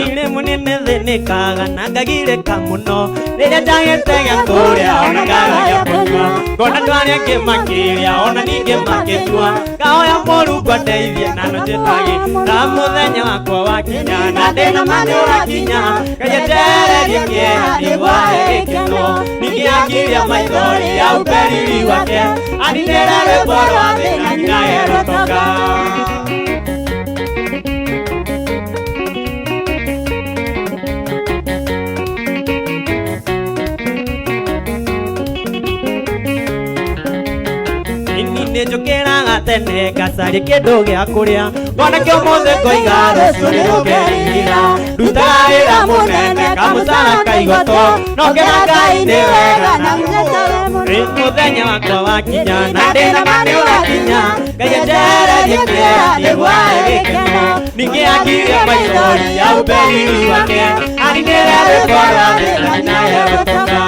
Nile munene thenekaga na ngagirĩka mũno rĩrĩa ndagĩtega kũrĩa ona ngagagia kũnyua ngona andũ arĩa angĩ makĩrĩa ona ningĩ makĩtua ngahoya Mũrungu andeithie na no njĩtagi na mũthenya wakwa wakinya na ndĩna ma nĩũrakinya ngejetererie kĩeha nĩgwahe gĩkeno ningĩ angiria maithori ya ũberiri wake aninĩra rwĩmbo rwa thĩ na nginaherotoka. Njũkĩraga tene ngacaria kĩndũ gĩa kũrĩa ngona kĩo mũthĩ ngoiga rũciũ nĩrũkerĩra ndutaga wĩra mũnene kamũcara kaigoto no ngena Ngai nĩ wega na mũthenya wakwa wakinya na ndĩna ma nĩũrakinya ngejetererie kĩeha nĩgwahe gĩkeno ningĩ angiria maithori ya ũberiri wake aninĩre rwĩmbo rwa thĩ na nginaherotoka.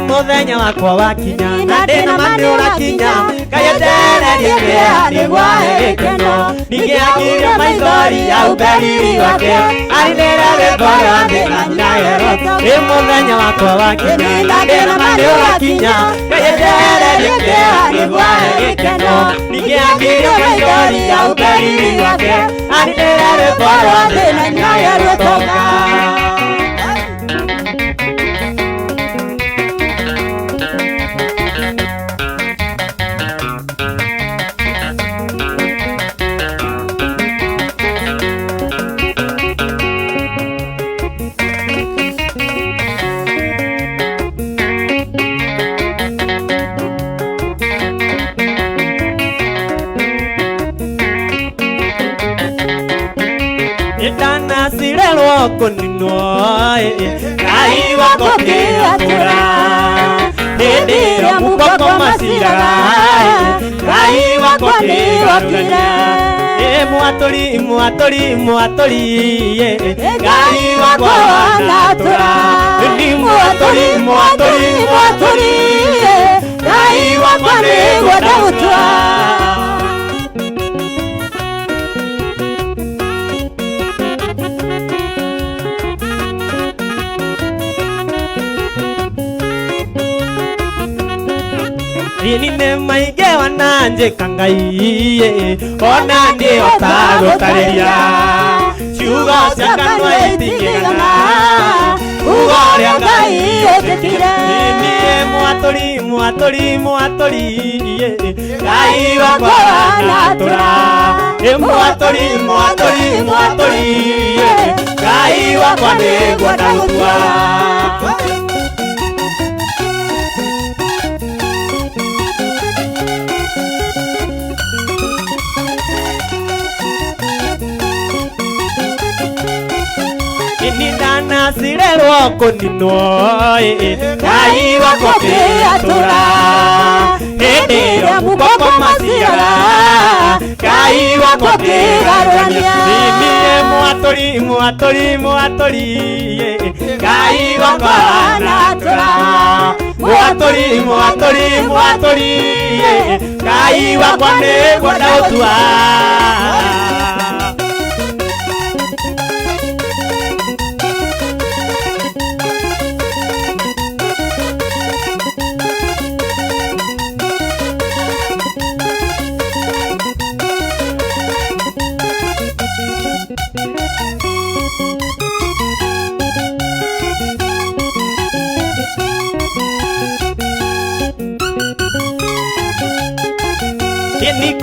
Mũthenya wakwa wakinya na ndĩna ma nĩũrakinya ngejetererie kĩeha nĩgwahe gĩkeno ningĩ angiria maithori ya ũberiri wake aninĩre rwĩmbo rwa thĩ na nginaherotoka. Mũthenya wakwa wakinya na ndĩna ma nĩũrakinya ngejetererie kĩeha nĩgwahe gĩkeno ningĩ angiria maithori ya ũberiri wake aninĩre rwĩmbo rwa thĩ na nginaherotoka. Sirelwo kũninwo Ngai wako kĩatũra hĩndĩ ĩrĩa mũkoko maciraga Ngai wako kĩatũra mwatũri mwatũri mwatũri Ngai wako wanatũra ni mwatũri mwatũri mwatũri Ngai wako nĩguo ndagũtua. Nine maige wananje kangai ona ndio tagũtarĩria ciugo cia kanua itingĩgana ugoria Ngai ũtĩkire niĩ mwatũri mwatũri mwatũri Ngai wakwa wanatũra mwatũri mwatũri mwatũri Ngai wakwa nĩguo ndagũtua. Sirelwo kũninwo Ngai wako kĩatũra hĩndĩ ĩrĩa mũkoko maciraga Ngai wako kĩgarũrania niĩ mwatũri mwatũri mwatũri Ngai wako wanatũra mwatũri mwatũri mwatũri Ngai wakwa nĩguo ndagũtua.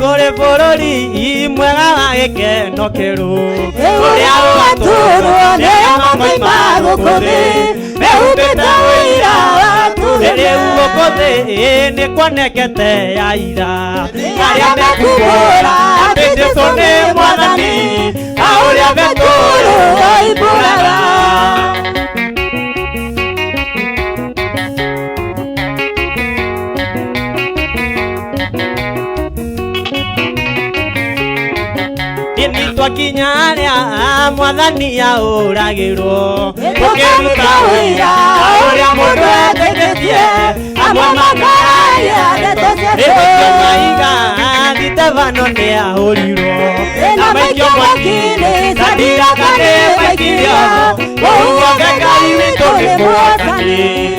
Kũrĩ bũrũri mwega wa gĩkeno kĩrũ ũrĩa ũgatũũrwo nĩ mamwe ma gũkũ thĩ mehumbĩte ũira waku rĩu gũkũ thĩ nĩ kuonekete ya ira arĩa mekubũra atĩ Jesũ nĩ Mwathani na ũrĩa mekũrũ oimbũraga. Twakinya harĩa Mwathani aũragĩrwo tũkĩruta wĩra mama kaya Ego maiga Ditavano ne ahoriro Na maikyo mwakine Sadira kane maikirio Ohuwa kakai witone mwakane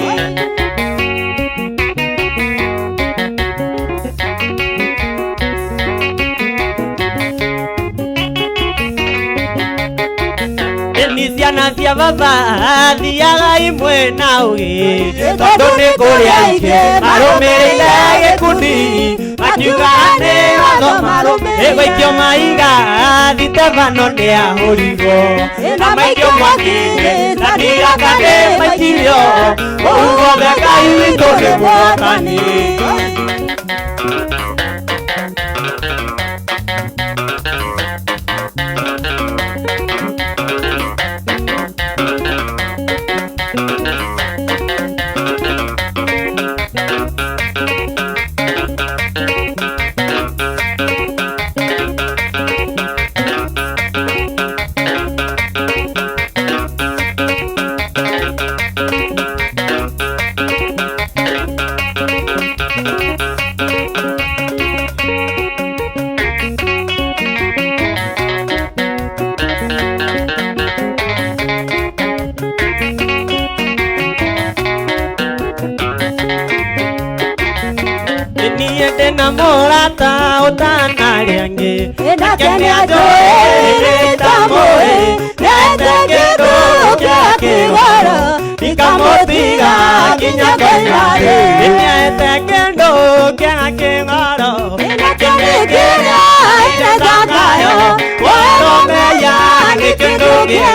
Ciana cia baba thiaga imwe na ugi tondu ni kuria ingi marumirire gikundi makiuga ni watho marumire igwaikio maiga Thitevano ni ahurigo na maikio mwakine na ndiraka ni maikirio uguo Ngai witũ nĩ mwathani Namorata utana liange Kenya joe tamoe Neteke dokia kiwara Ikamotiga kinya kaimare Neteke dokia kiwara Kenya kenya itazakayo Waromeya nikindugia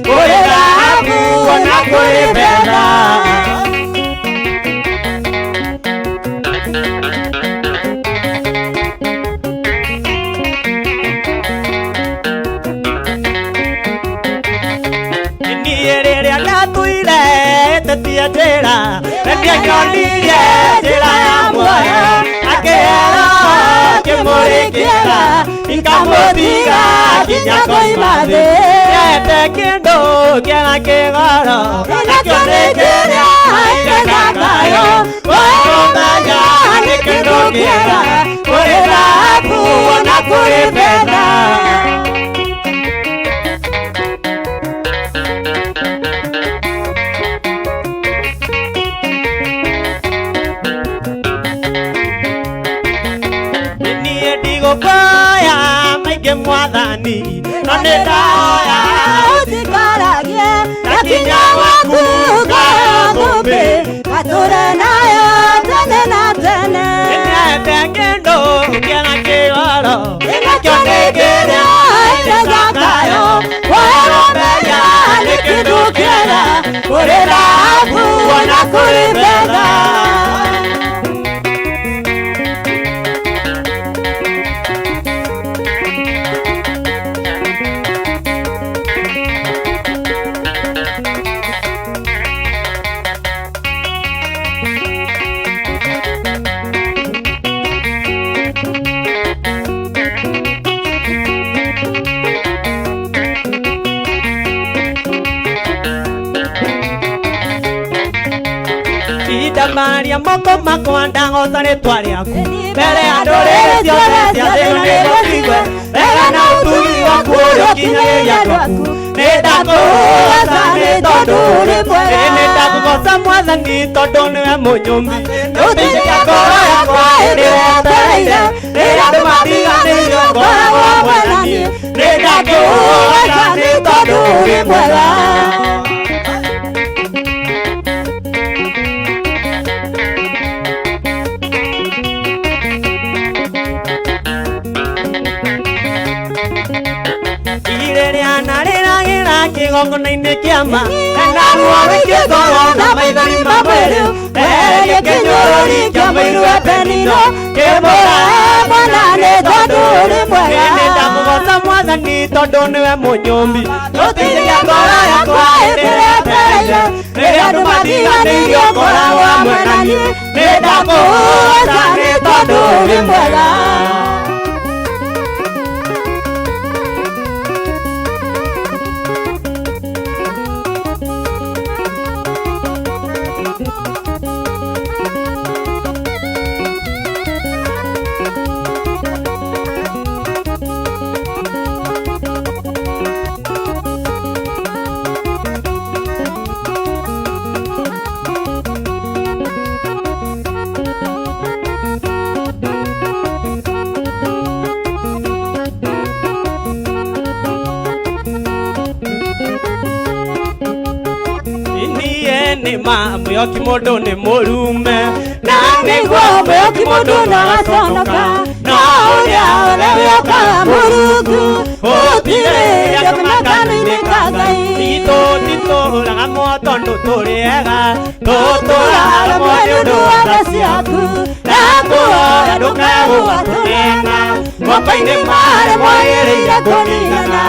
Kurela hapu wanakuripenda Tia tera, tia jolile, tera ya moya, akera, que more quiera, incamotiga, kinya koimade, te kendo, kiana que garo, que quiera, que nakayo, oya, que kendo quiera, por el apu, na kuripenda. Mwathani nonedaya utikaragie nakinya waku kathumbi katura nayo tene na tene Netengendo kiana kiwaro Inakyonegera itezakayo Waromeya nikindukira Kurira afu wanakuripenda Maria moko makwanda ngosare twari aku Bere andore ciothe ciathĩno nĩ gũtigwe Wega na ũtugi waku ũrĩ ũkinyanĩria twaku Nĩndakũgooca nĩ tondũ ũrĩ mwega Nĩndakũgooca Mwathani tondũ nĩwe mũnyũmbi Nĩũteithagia ngoro yakwa ĩrĩ wetereire Rĩrĩa andũ mathiganĩirio ngoragwo hamwe na niĩ Nĩndakũgooca nĩ tondũ ũrĩ mwega Kigongona-inĩ kĩa ma Ena ruo wĩkĩngoro na maithori ma mwĩrĩ Eherie kĩnyũrũri kĩa mũiru wa penino Kĩmbũra mwana nĩ tondũ ũrĩ mwega Nĩndakũgooca Mwathani tondũ nĩwe mũnyũmbi Nĩũteithagia ngoro yakwa ĩrĩ wetereire Rĩrĩa andũ mathiganĩirio ngoragwo hamwe na niĩ Nĩndakũgooca nĩ tondũ ũrĩ mwega ma myoki mondo ne morume na nego myoki mondo na sonoka na oria oka murugu otire yakmakani nikagai tito la motondo toriega totora mondo abasiaku nako adokago atonena mopaine mare moire yakonina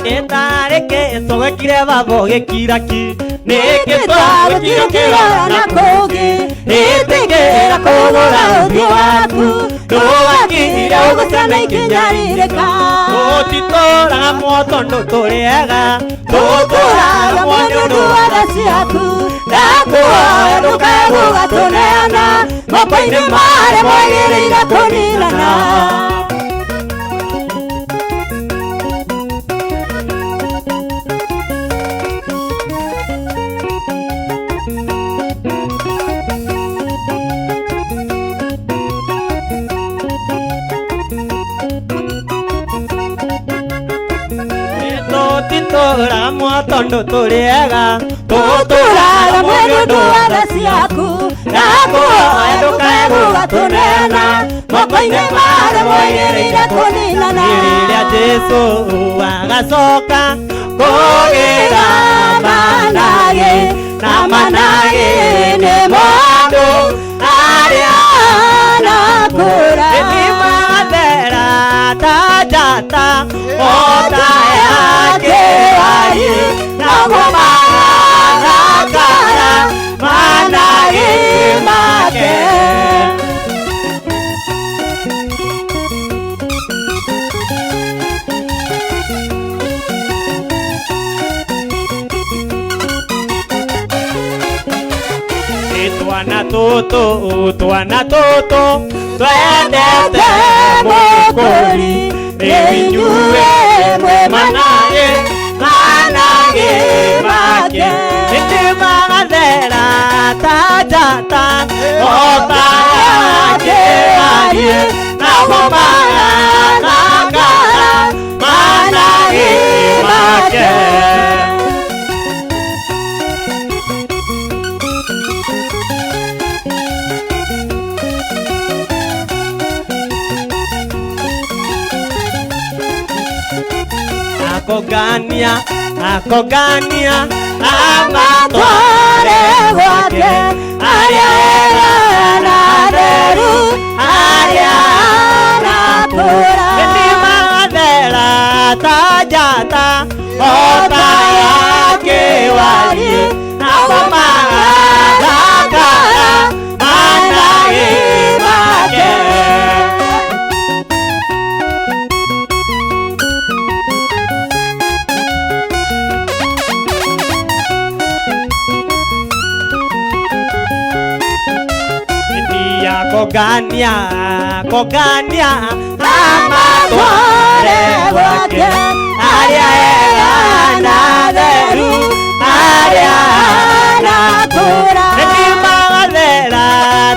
Etareke soge kireva boge kiraki neke toge kirokira nakoge etekera kogora udiwaku toakira ogosana ikinyarireka otitora motondo toriega totora motondo agasiaku nako adokago atonena mopaine mare moire irakonilana Totora motondo toriega totora motondo agasiaku nako adokago atonena mopaine mare moire irakonilana iriria Jesu agasoka kogera manage na manage ne mondo aria nakura etimadera tajata otaya kewaye nagomara kara manage make Tuana toto twendete mukuri ebinyue mwe manage make itimagadera tajata otake aye nagomara nakara manage make akogania amatware wake aria naderu aria napura etimagadera tajata otayake walie nagomara kara manage make kogania amatware wake aria naderu aria nakura etimagadera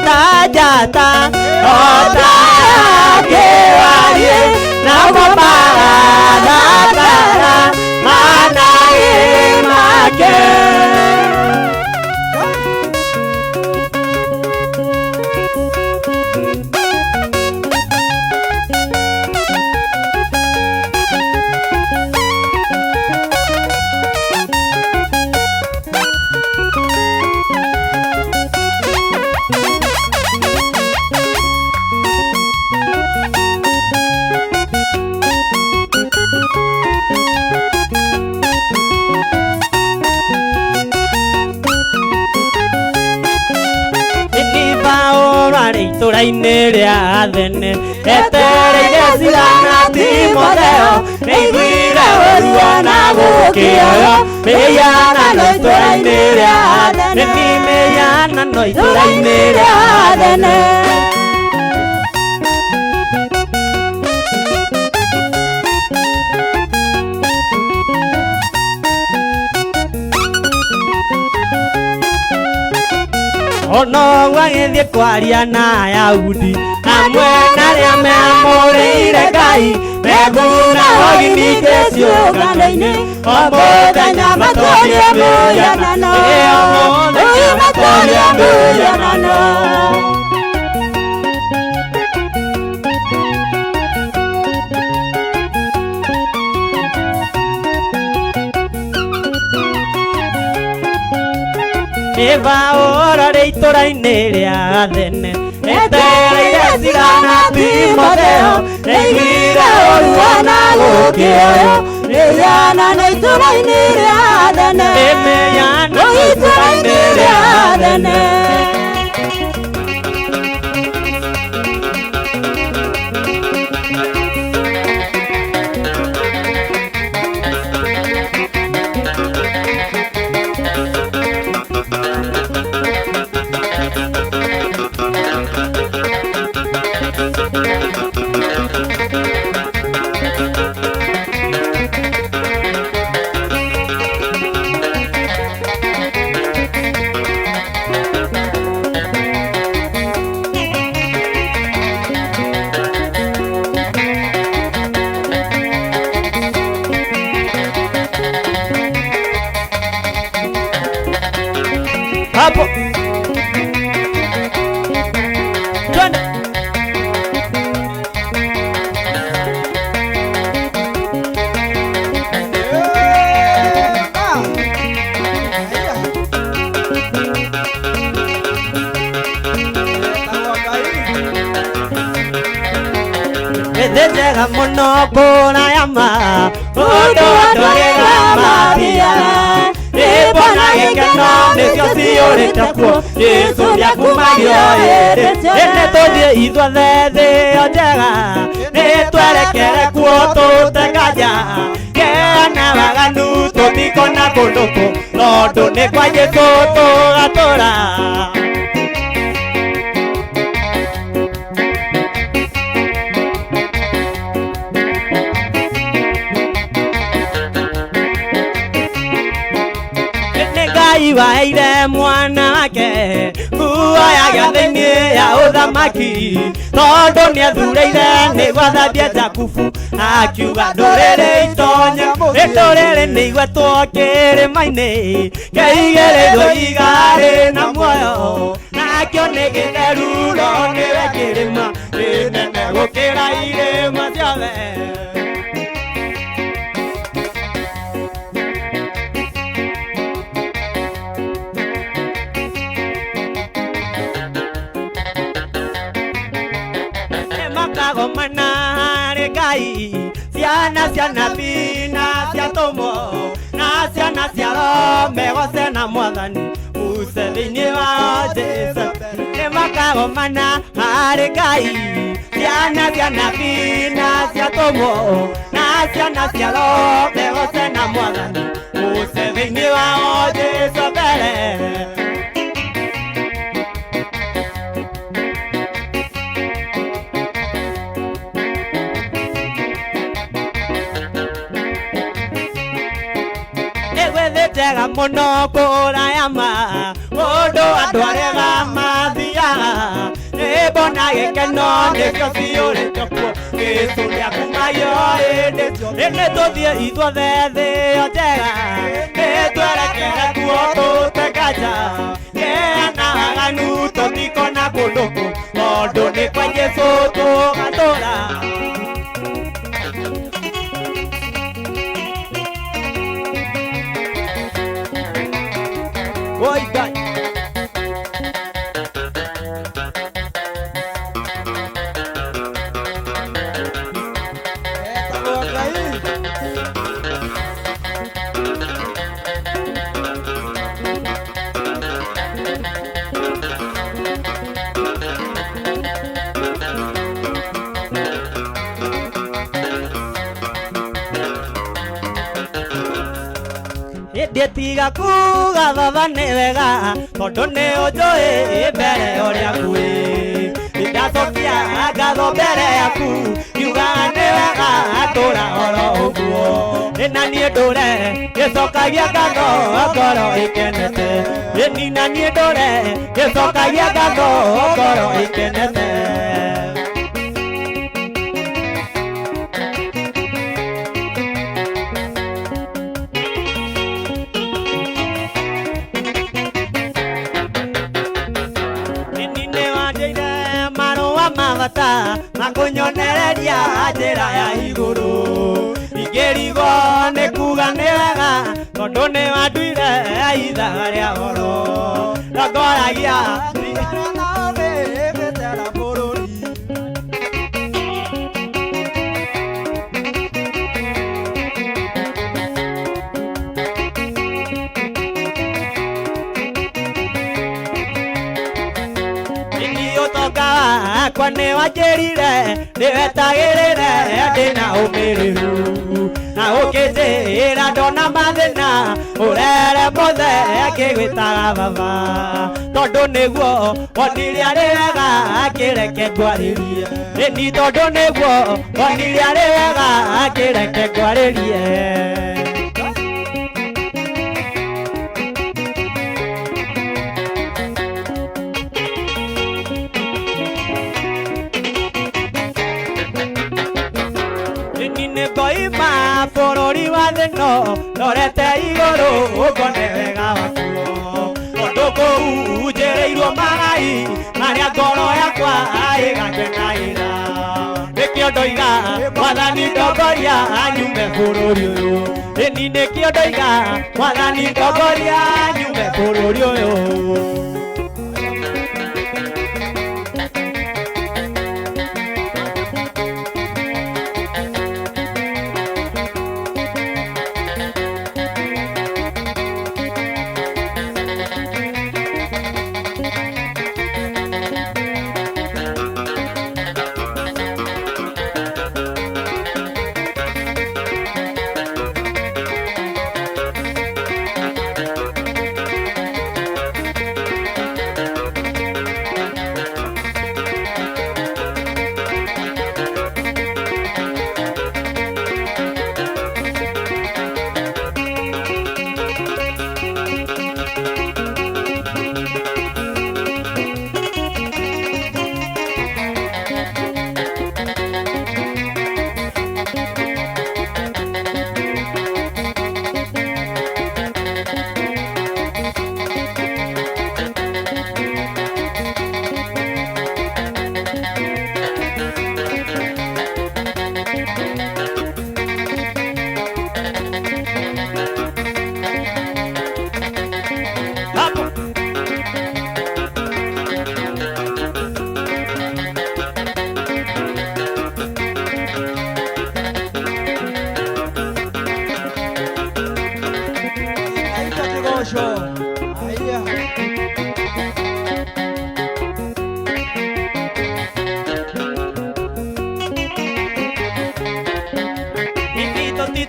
tajata otayake walie nagomara kara manage make itũra-inĩ rĩa Athene etereire Sila Timotheo nĩiguire ũruo na gũkĩoyo mĩhianano itũra-inĩ rĩa Athene nĩ mĩhianano itũra-inĩ rĩa Athene ono gwagithie kwaria na Ayahudi amwe naria memũrĩire Ngai meguna ogimike ciũngano-inĩ o mũthenya matorie mũhianano matorie mũhianano. Eva orore itũra-inĩ rĩa Athene etereire cigana Timotheo nĩaiguire ũrua na gũkĩoyo rĩhianano itũra-inĩ rĩa Athene rĩhianano itũra-inĩ rĩa Athene. Hapo twende njega mũno kũrayama ũndũ andũrĩga mabia Bona gĩkeno nĩcio ciũrĩte kuo Jesũ nĩakumagio ĩnĩ tũthiĩ ithuothe thĩ njega nĩtwerekere kuo tũtekanja kena waganu tũtikona kũndũ kũ tondũ nĩ kwa Jesũ tũgatũra. Waheire mwana wake nguo ya gĩathĩ-inĩ ya ũthamaki tondũ nĩathuurĩire nĩguo athambie Jakubu akiuga ndũrĩrĩ itonye rĩrĩ nĩigwetwo kĩrĩma-inĩ kĩigĩrĩirwo igarĩ na muoyo nakĩo nĩ gĩtheru no nĩwe kĩrĩma kĩnene gũkĩra irĩma ciothe. Makagomana harĩ Ngai ciana cia nabii na cia tũmwo na ciana cia roho megoce na Mwathani Muse thĩinĩ wao Jesũ. Nĩ makagomana harĩ Ngai ciana cia nabii na cia tũmwo na ciana cia roho megoce na Mwathani Muse thĩinĩ wao Jesũ mbere. Njega mũno kũrayama ũndũ andũ arĩa mathiaga nĩmbona gĩkeno nĩkĩo ciũrĩte kuo Jesũ nĩakumagio ĩnĩ tũthiĩ ithuothe thĩ njega nĩtwerekere kuo tũtekanja kena waganu tũtikona kũndũ kũ tondũ nĩ kwa Jesũ tũgatũra. Oi, Ngai. Ndietiga kuga baba nĩ wega tondũ nĩ ũnjũĩ mbere ũrĩa kwĩ ndacokia ngatho mbere yaku ngiuga nĩ wega atũra oro ũguo Nani dole, yesoka yagago, okoro ikenete. Nani dole, yesoka yagago, okoro ikenete. Mavata makunyonereria njira ya iguru igerigo nikuga ni wega tondu ni wanduire ithaga ria goro ragoragia thigara na thi gitera bururi Kwane wajerire niwetagirire ndina umiriru na ukijira ndona mathina urere mothe akigwitaga baba tondu niguo wonire ari wega akireke ngwaririe ni tondu niguo wonire ari wega akireke ngwaririe Koima bururi wa thino norete iguru ukone wega wakuo onduku ujereirwo magai maria ngoro yakwa igakenaira nikio ndoiga mwathani ndongoria anyume bururi uyu ni nikio ndoiga mwathani ndongoria anyume bururi uyu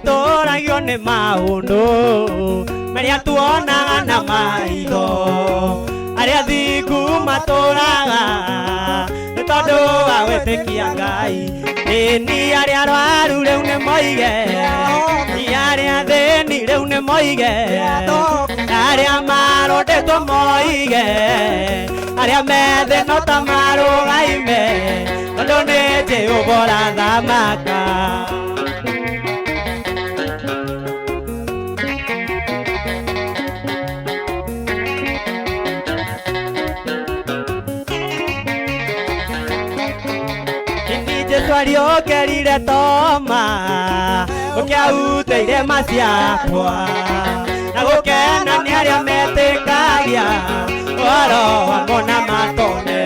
Toragio ne maundu meria tuonaga na maitho aria thiku maturaga ni tondu wa gwitikia Ngai ni aria arwaru riu ni moige ni aria thini riu ni moige aria marondetwo moige aria methe no ta marugaime tondu ni Jehova ũrathamaka Twario kerire toma ukiahuteire maciakwa na gukena ni aria metikagia oro wamo na matone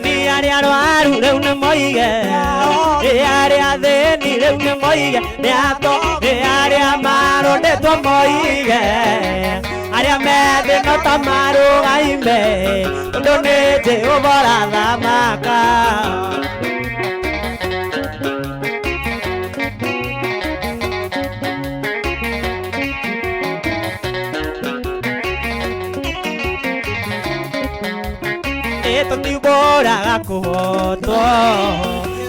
ni aria arwaru riu ni moige aria thini riu ni moige ni ato aria marondetwo moige aria methe no ta marugaime tondu ni Jehova ũrathamaka tutiboraga kuhotwo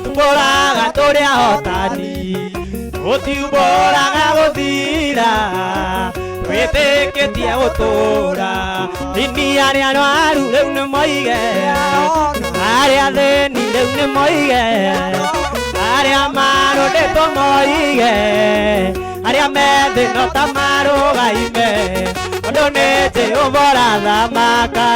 tuboraga turia hotani utiumbũraga gũthira wĩtĩkĩtie gũtũũra inia rĩa arwaru rĩu nĩ moige arĩa thĩni rĩu nĩ moige arĩa marũndĩtwo moige arĩa methĩno ta marũgaime ũndũ nĩ Jehova ũrathamaka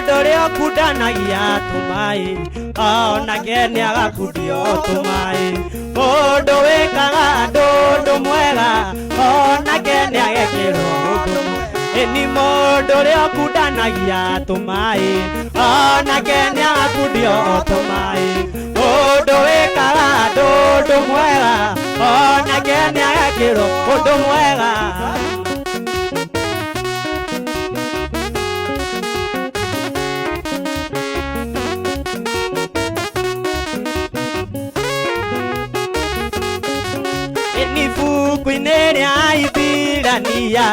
Dorio kudanagia tumai onake niagakundio tumai mundu wikaga ndundu mwega onake niagekirwo ni mundu uria kudanagia tumai onake niagakundio tumai mundu wikaga ndundu mwega onake niagekirwo undu mwega Kuineria ibirania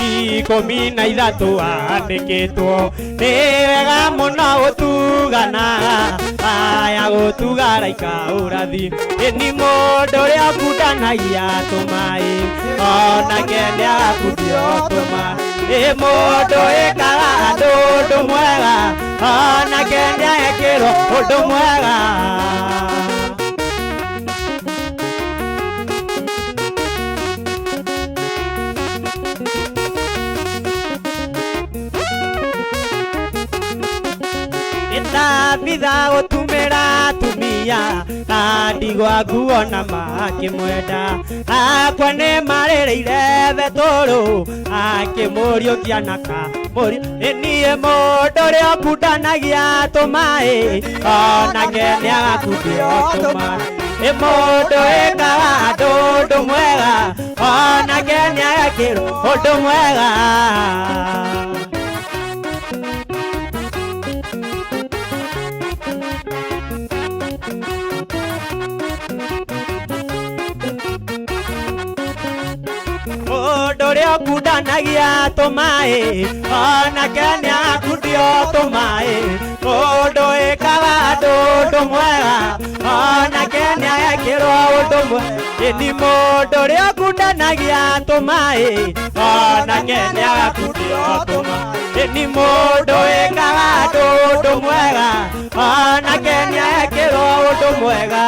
ikũmi na ithatũ andĩkĩtwo nĩ wega mũno gũtugana aya gũtuga raika ũrathi ni mũndũ ũrĩa ũkundanagia tũmaĩ onake nĩagakundio tũmaĩ mũndũ wĩkaga ũndũ mwega onake nĩagekĩrwo ũndũ mwega Bitha gũtumĩra tumia na ndigwa nguo na makĩmwenda akwa nĩ marĩrĩire betũrũ akĩmũriũkia na kamũri niĩ mũndũ ũrĩa ũkundanagia tũmaĩ onake nĩagakundio tũmaĩ mũndũ wĩkaga ũndũ mwega onake nĩagekĩrwo ũndũ mwega Dorio kudanagia tũmaĩ onake nĩagakundio tũmaĩ mũndũ wĩkaga ũndũ mwega onake nĩagekĩrwo ũndũ mwega ni mũndũ ũrĩa ũkundanagia tũmaĩ onake nĩagakundio tũmaĩ ni mũndũ wĩkaga ũndũ mwega onake nĩagekĩrwo ũndũ mwega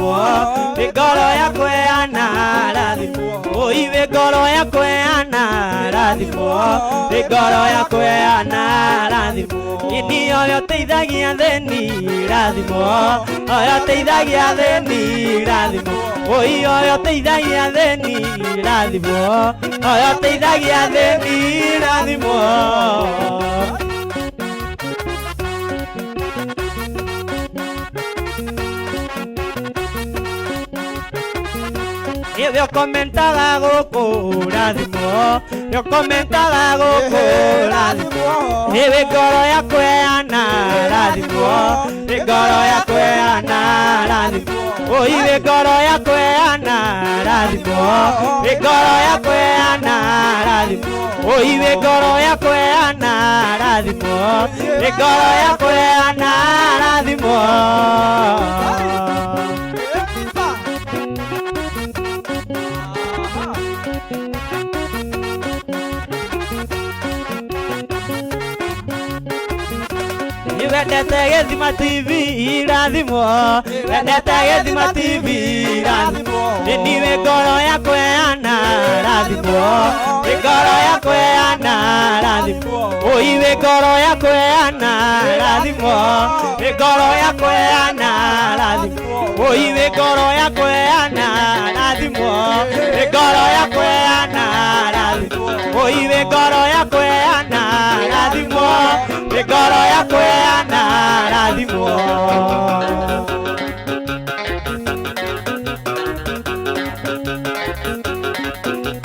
rathimo nĩ ngoro yakwa ĩhana rathimo iwe ngoro yakwa ĩhana rathimo nĩ ngoro yakwa ĩhana rathimo ini oyo teithagia thĩni rathimo oyo teithagia thĩni rathimo oyo teithagia thĩni rathimo oyo teithagia thĩni rathimo yo comentaga gũkũ rathimo yo comentaga gũkũ rathimo iwe ngoro yakwa ĩhana rathimo nĩ ngoro yakwa ĩhana rathimo iwe ngoro yakwa ĩhana rathimo nĩ ngoro yakwa ĩhana rathimo iwe ngoro yakwa ĩhana rathimo nĩ ngoro yakwa ĩhana rathimo wendete Gĩthima TV rathimo wendete Gĩthima TV rathimo niwe ngoro yakwa ĩhana rathimo nĩ ngoro yakwa ĩhana rathimo iwe ngoro yakwa ĩhana rathimo nĩ ngoro yakwa ĩhana rathimo iwe ngoro yakwa ĩhana rathimo nĩ ngoro yakwa ĩhana rathimo iwe ngoro yakwa ĩhana rathimo nĩ ngoro yakwa ĩhana rathimo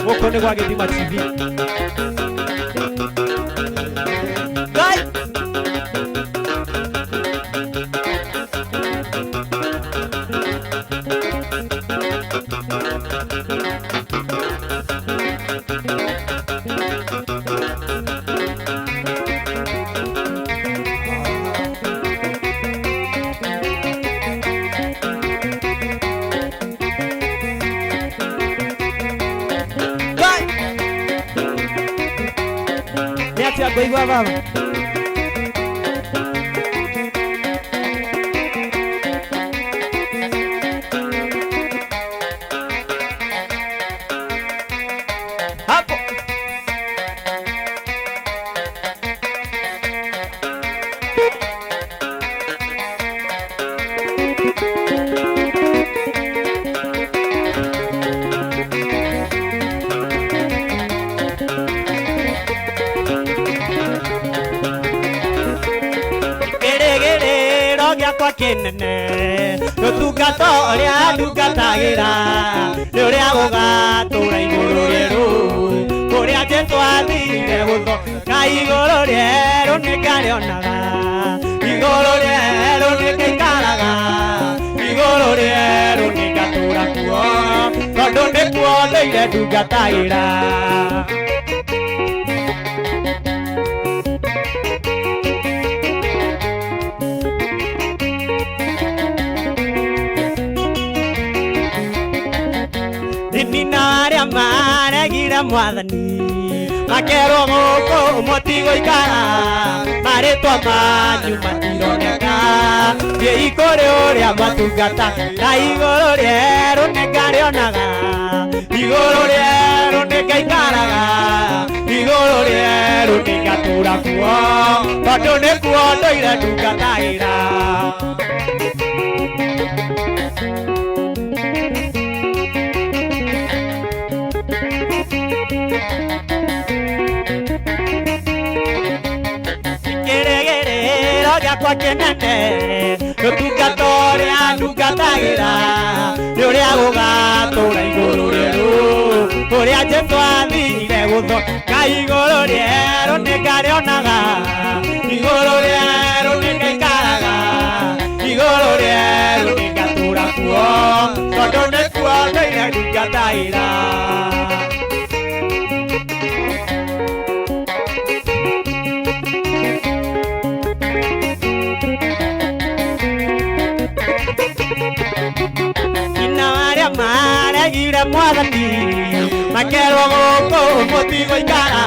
gũkũ nĩ gwa Gĩthima TV Ngoigua baba hapo gĩakwa kĩnene ũtungata ũrĩa ndungatagĩra nĩ ũrĩa gũgatũũra igũrũ rĩerũ kũrĩa Jesũ athire gũthoka igũrũ rĩerũ nĩngarĩonaga igũrũ rĩerũ nĩngaikaraga igũrũ rĩerũ nĩngatũũra kuo tondũ nĩkuo ndũire ndungatagĩra maregire mwathani makerwo gũkũ mũtigũikara marĩtwa manyu matironeka thiĩ kũrĩ ũrĩa matungata na igũrũ rĩerũ nĩngarĩonaga igũrũ rĩerũ nĩngaikaraga igũrũ rĩerũ nĩngatũũra kuo tondũ nĩkuo ndũire ndungatagĩra gĩakwa kĩnene ũtungata ũrĩa ndungatagĩra nĩ ũrĩa gũgatũũra igũrũ rĩerũ kũrĩa Jesũ athire gũthoka igũrũ rĩerũ nĩngarĩonaga igũrũ rĩerũ nĩngaikaraga igũrũ rĩerũ nĩngatũũra kuo tondũ nĩkuo ndũire ndungatagĩra maregire mwathani makerwo gũkũ mũtigũikara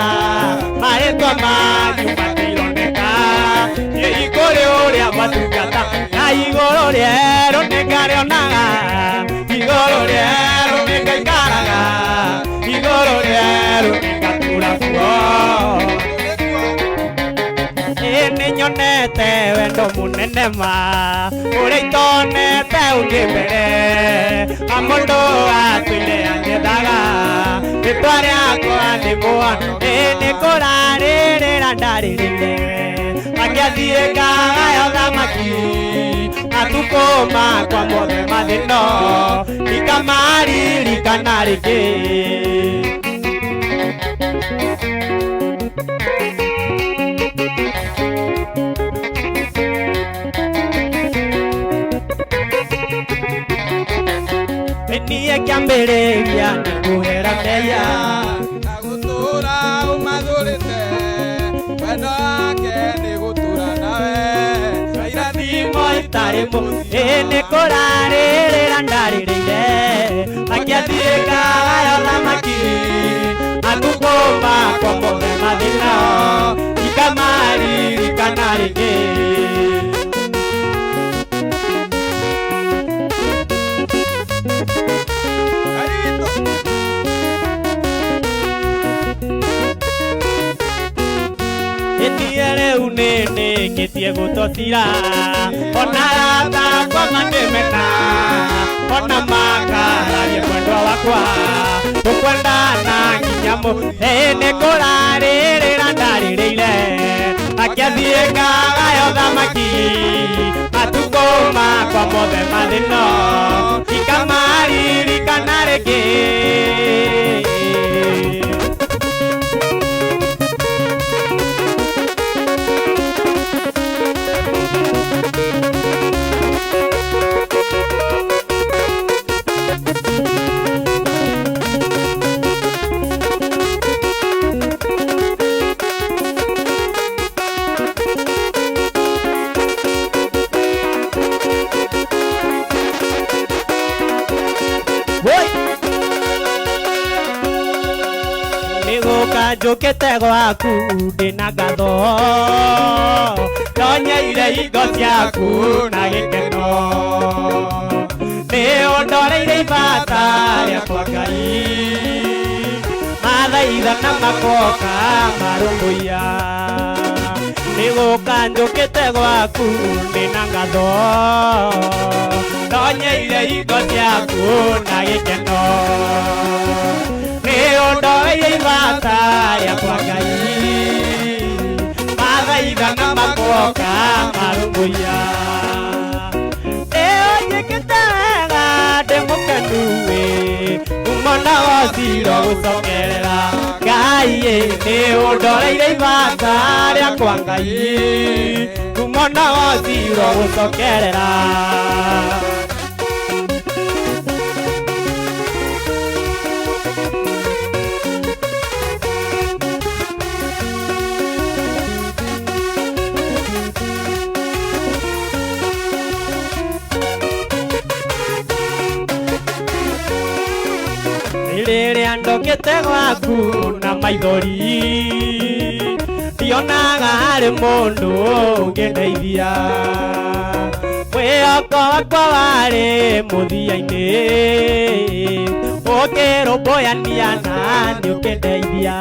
marĩtwa manyu matironeka thiĩ kũrĩ ũrĩa matungata na igũrũ rĩerũ nĩngarĩonaga nĩnyonaga igũrũ rĩerũ nĩngaikaraga igũrũ rĩerũ nĩngatũra kuo nĩnyonete wendo mũnene ma ũrĩa itonete ũngĩ mbere mũndũ atũire angĩthaga rĩtwa rĩakwa nĩ mũhano nĩkũrarĩrĩra ndarĩrĩire akĩathiĩ ngagayo thamaki atukũma kwa mothe mathĩno ikamaririkana rĩngĩ niĩ kĩambĩrĩria nĩ kũhera meya na gũtũra ũmathũrĩte wendo wake nĩ gũtũra nawe irathimo itarĩ mũthia nĩ kũrarĩrĩra ndarĩrĩire akĩathiĩ ngagayo thamaki atukũma kwa mothe mathĩna ikamaririkana rĩngĩ rĩu nĩndĩkĩtie gũtotira ona rata kwa mandĩmena ona makararia mwendwa wakwa tũkwendana nginya nĩkũrarĩrĩra ndarĩrĩire akĩathiĩ ngagayo thamaki atukũma kwa mothe mathĩno ikamaririkana rĩngĩ njũkĩte gwaku ndĩna ngatho ndonyeire hingo ciaku na gĩkeno nĩũndoreire ibata rĩakwa Ngai mathaitha na makoka marũmbũiya nĩgũka njũkĩte gwaku ndĩna ngatho ndonyeire hingo ciaku na gĩkeno nĩũndoreire ibata rĩakwa Ngai mathaitha na makoka marũmbũiya nĩũnjĩkĩte wega ndĩ mũkenu umona wacira gũcokerera Ngai nĩũndoreire ibata rĩakwa Ngai umona wacira gũcokerera rĩrĩa ndokĩte gwaku na maithori ndionaga harĩ mũndũ ũngĩndeithia mwĩhoko wakwa warĩ mũthia-inĩ ũkĩrũmbũyania na nĩũkĩndeithia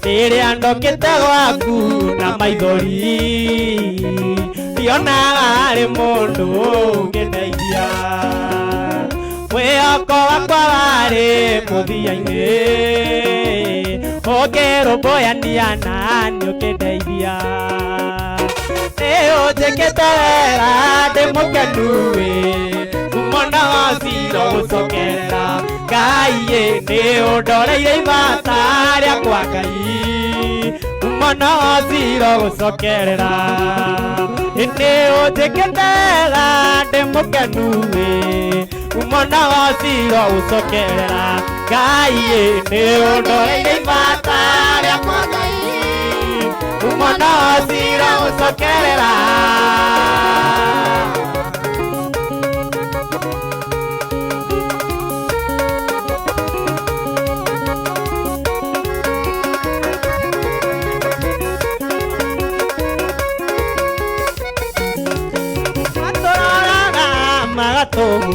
rĩrĩa ndokĩte gwaku na maithori ndionaga harĩ mũndũ ũngĩndeithia mwĩhoko wakwa warĩ mũthia-inĩ ũkĩrũmbũyania na nĩũkĩndeithia nĩũnjĩkĩte wega ndĩ mũkenu umona wacira gũcokerera Ngai nĩũndoreire ibata rĩakwa Ngai umona wacira gũcokerera nĩũnjĩkĩte wega ndĩ mũkenu umona wacira gũcokerera Ngai nĩũndoreire ibata rĩakwa Ngai umona wacira gũcokerera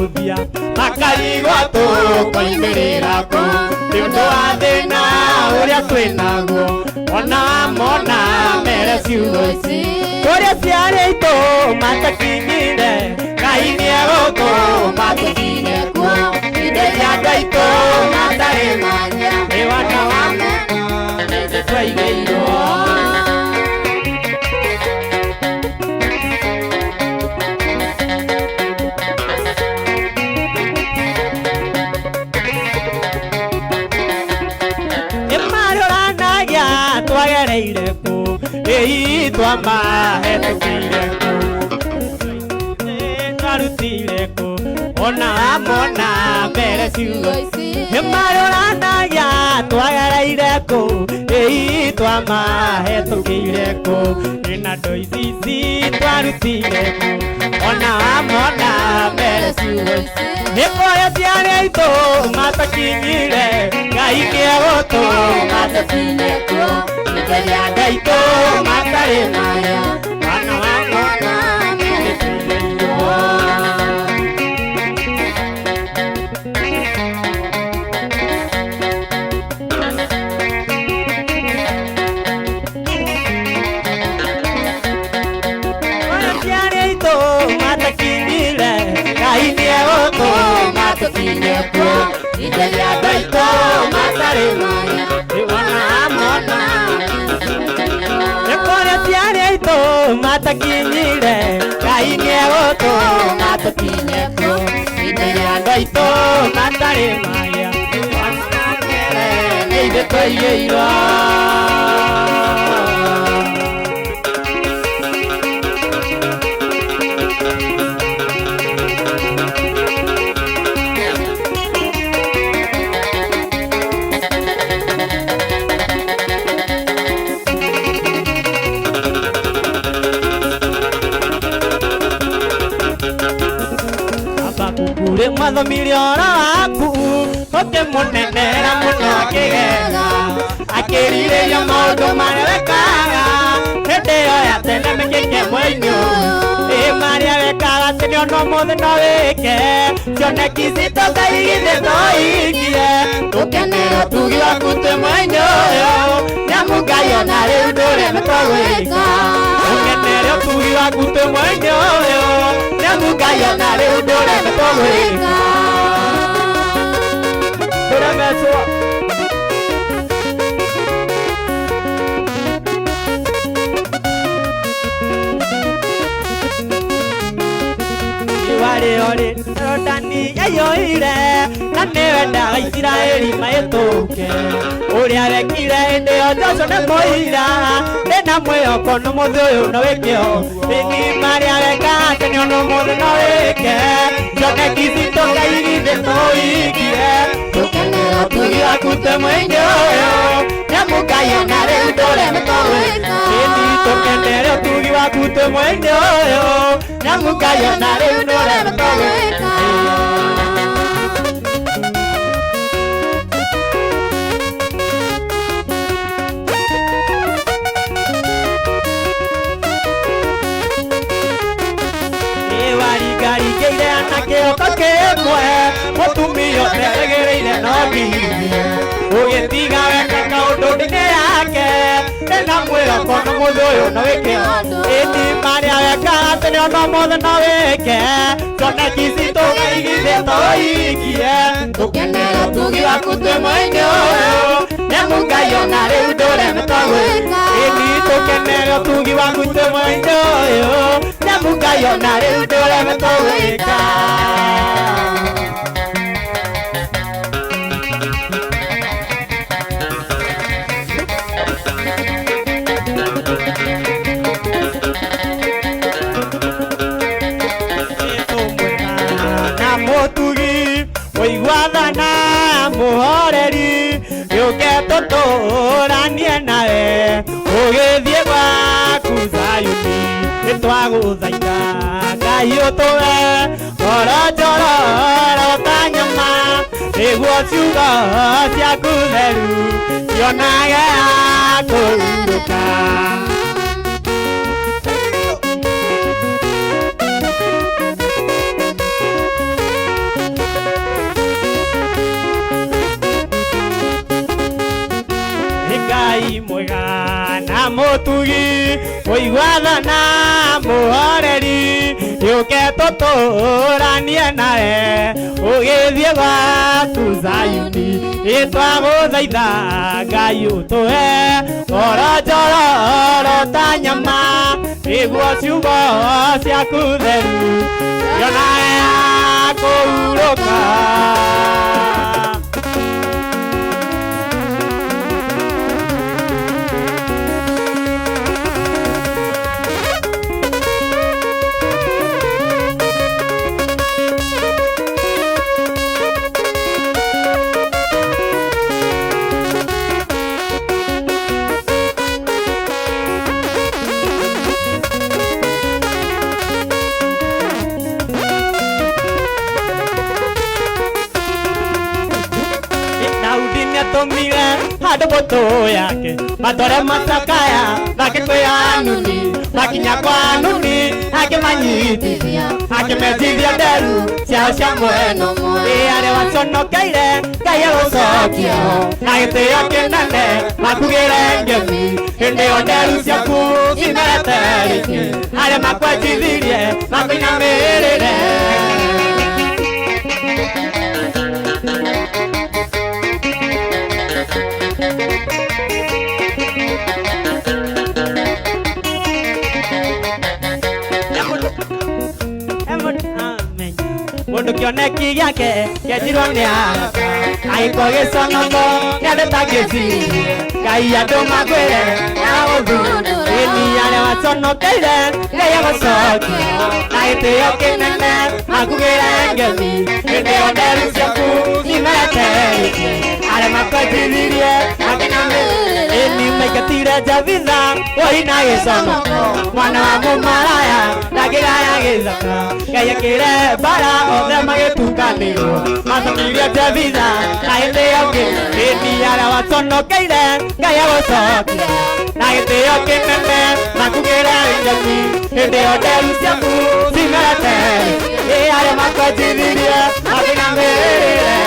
uthia makarigwo tukoimirira ku ni undu wa thina uria twinaguo ona mona mere ciugo ici kuria ciarĩ itu matakinyire Ngai nĩegũtũma tũkinye kuo inde cia andũ aitũ matarĩ manya nĩ wana wa Ngai twaigĩirwo twagereire ku ĩ twamahĩtũkĩire ku twarutire ku ona mona mbere ciugo ici nĩmarũranagia twagereire ku ĩ twamahĩtũkĩire ku na ndũ ici twarutire ku ona mona mbere ciugo ici nĩ kũrĩa ciarĩ aitũ matakinyire Ngai nĩegũtũma tũkinye kuo ria andũ aitũ matarĩ maya wana wa mwana mere ciugo ciarĩ aitũ matakinyire Ngai nĩegũtũma tũkinye kuo ria andũ aitũ matarĩ maya wana wa mwana matakinyire Ngai nĩegũtũma tũkinye kuo inde ria andũ aitũ matarĩ maya wana mbere nĩ ithuĩ twaigĩirwo Kure mwathomire ũhoro waku ũkĩmũnenera mũno akĩgega akĩrirĩria maũndũ marĩa wekaga hĩndĩ ĩyo ya tene mĩkĩke mwĩinĩ ũyũ marĩa wekaga tene ona ũmũthĩ no wĩke cioneki citũ Ngai githĩ tũhingie tũkenere ũtugi waku twĩ mwĩinĩ ũyũ nĩamu Ngai ona rĩu ndũreme twagwĩka tũkenere ũtugi waku twĩ mwĩinĩ ũyũ nĩamu Ngai ona rĩu ndũreme twagwĩka ndũremecwo warĩorĩ Jorodani yaiyũire na nĩwendaga Isiraeli mahĩtũke ũrĩa wekire hĩndĩ ĩyo Joshua nĩ mũira ndĩna mwĩhoko na mũthĩ ũyũ no wĩke ũguo ĩni marĩa wekaga tene ona ũmũthĩ no wĩke cioneki citũ Ngai githĩ tũhingie tũkenere ũtugi waku twĩ mwĩinĩ ũyũ nĩamu Ngai ona rĩu ndũreme twagwĩka ĩni tũkenere ũtugi waku twĩ mwĩinĩ ũyũ nĩamu Ngai ona rĩu ndũreme twagwĩka waringaringĩire anake oko kĩmwe mũtumia ũtegereire no ngirie ũgĩtiga weka kaũndũ ndini yake ĩna mwĩhoko na mũthĩ ũyũ no wĩke ĩni marĩa wekaga tene ona ũmũthĩ no wĩke cioneki citũ Ngai githĩ tũhingie tũkenere ũtugi waku twĩ mwĩinĩ ũyũ nĩamu Ngai ona rĩu ndũreme twagwĩka ĩni tũkenere ũtugi waku twĩ mwĩinĩ ũyũ nĩamu Ngai ona rĩu ndũreme twagwĩka mũtugi mũiguathana mũhoreri gĩũke tũtũranie nawe ũgĩthiĩ gwaku Zayuni nĩtwagũthaitha Ngai ũtũhe ngoro njororo ta nyama nĩguo ciugo ciaku theru cionage kũhurũka Ngai mwega na mutugi muigwathana muhoreri yuke tuturanie nawe ugithie gwaku Zayuni itwaguthaitha Ngai utuhe ngoro ta nyama niguo ciugo ciaku theru yona kuhuruka. Hado boto yake matore masakaya bake kwa Hanuni bakinya kwa Hanuni hake manyitithia hake metithia deru cia cia mweno mwe are waconokeire Ngai agũcokio na gĩtĩo kĩnene makugĩre ngemi hĩndĩ ĩyo nderu ciaku cimerete rĩngĩ arĩa makwenjithirie makũinamĩrĩre. Mundu kioneki giake gĩthirwo nĩ arata agĩkwo gĩconoko nĩandĩta gĩcirie Ngai andũ magwĩre na gũthundũra ĩni arĩa waconokeire Ngai agũcokia na gĩtĩo kĩnene makugĩre ngemi hĩndĩ ĩyo nderu ciaku cimerete rĩngĩ arĩa makwenjithirie makinamĩrĩre ĩni maingatire Jabitha wohi na gĩconoko mwana wa mũmaraya ndangĩgaya gĩthaka Ngai akĩre mbara othe magĩtukanĩrwo macokirie Jabitha na hĩndĩ ĩyo ĩni arĩa waconokeire Ngai agũcokia na gĩtĩo kĩnene makugĩre ngemi hĩndĩ ĩyo nderu ciaku cimerete rĩngĩ arĩa makwenjithirie makinamĩrĩre.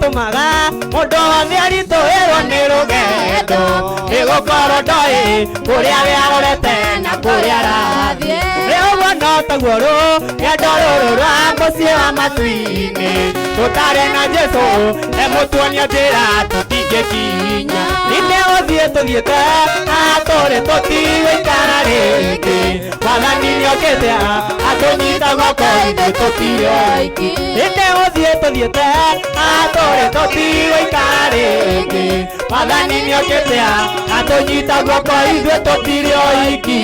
Tumaga mundu wothe aritũhĩrwo nĩ rũgendo nĩgũkorwo ndoĩ kũrĩa we arorete na kũrĩa arathiĩ nĩ ũguo no taguo rũgendo rũrũ rwa mũciĩ wa matu-inĩ tũtarĩ na Jesũ emũtuonia njĩra tũtingĩkinya ithe gũthiĩ tũthiĩte na tũrĩ tũtigũikara rĩngĩ Mwathani nĩokĩte atũnyita guoko ithuĩ tũtirĩ oiki ithe gũthiĩ tũthiĩte na tũrĩ tũtigũikara rĩngĩ Mwathani nĩokĩte atũnyita guoko ithuĩ tũtirĩ oiki.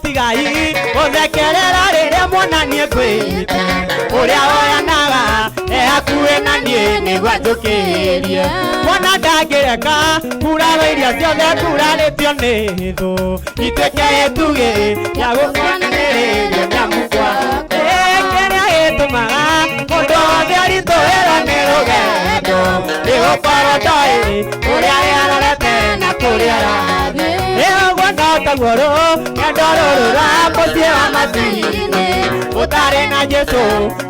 Tigai ũthekerera rĩrĩa muonanie kwĩhĩte ũrĩa woyanaga hakuhĩ na niĩ nĩguo njũkĩrĩrie mwana ndangĩreka kurarwo iria ciothe kurarĩtio nĩ thũ ituĩke gĩtugĩ gĩa gũkwanĩrĩrio nyamũkwa kĩrĩa gĩtũmaga mũndũ wothe aritũhĩrwo nĩ rũgendo nĩgũkorwo ndoĩ kũrĩa we arorete na kũrĩa arathiĩ nĩguo no taguo rũgendo rũrũ rwa mũciĩ wa matu-inĩ gũtarĩ na Jesũ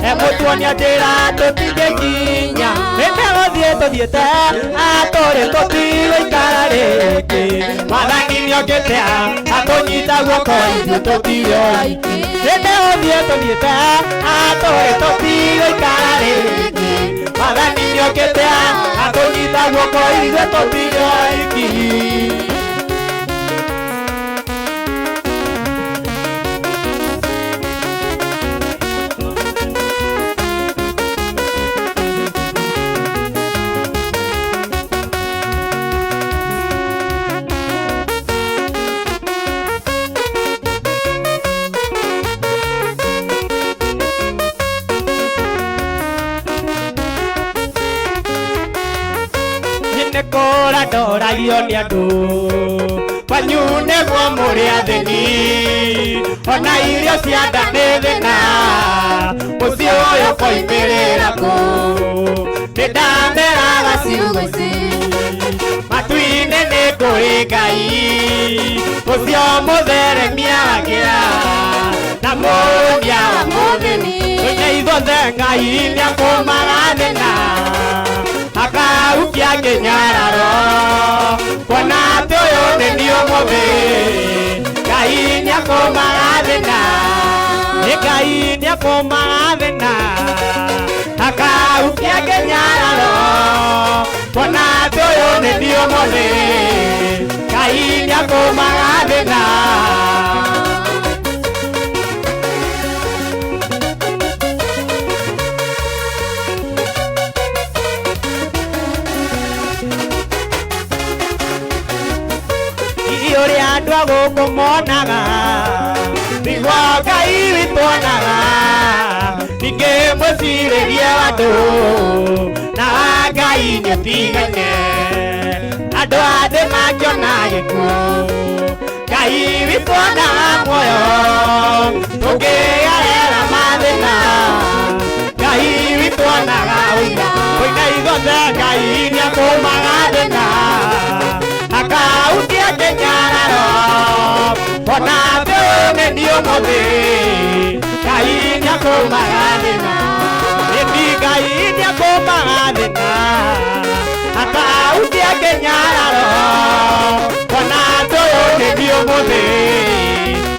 emũtuonia njĩra tũtingĩkinya hĩndĩ gũthiĩ tũthiĩte tũrĩ tũtigũikara rĩngĩ Mwathani nĩokĩte atũnyita guoko ithuĩ tũtirĩ oiki hĩndĩ gũthiĩ tũthiĩte tũrĩ tũtigũikara rĩngĩ Mwathani nĩokĩte atũnyita guoko ithuĩ tũtirĩ oiki. nekora ndoragio nĩ andũ kwanyu nĩguo mũrĩ athĩni ona irio cia nda nĩ thĩna mũciĩ ũyũ koimĩrĩra kũ nĩndameraga ciugo ici matu-inĩ nĩ kũrĩ Ngai ũcio mũtheremia wakĩra na mũrũmia wa mũthĩni nĩ ithuothe Ngai nĩakũmaga thĩna akaukia kĩnyararo kuona atĩ ũyũ nĩ niĩ ũmũthĩ Ngai nĩakũmaga thĩna Ngai nĩakũmaga thĩna akaukia kĩnyararo kuona atĩ ũyũ nĩ niĩ ũmũthĩ Ngai nĩakũmaga thĩna ũrĩa andũ a gũkũ monaga nĩguo Ngai witũ onaga ningĩ mwĩcirĩrie wa andũ na Ngai nĩũtigane andũ a thĩ mangĩona gĩkuũ Ngai witũ onaga muoyo tũngĩgarera mathĩna Ngai witũ onaga ũira ũina ithuothe Ngai nĩakũmaga thĩna akaukia kĩnyararo ona atĩ ũyũ nĩ niĩ ũmũthĩ Ngai nĩakũmaga thĩna ĩni Ngai nĩakũmaga thĩna akaukia kĩnyararo ona atĩ ũyũ nĩ niĩ ũmũthĩ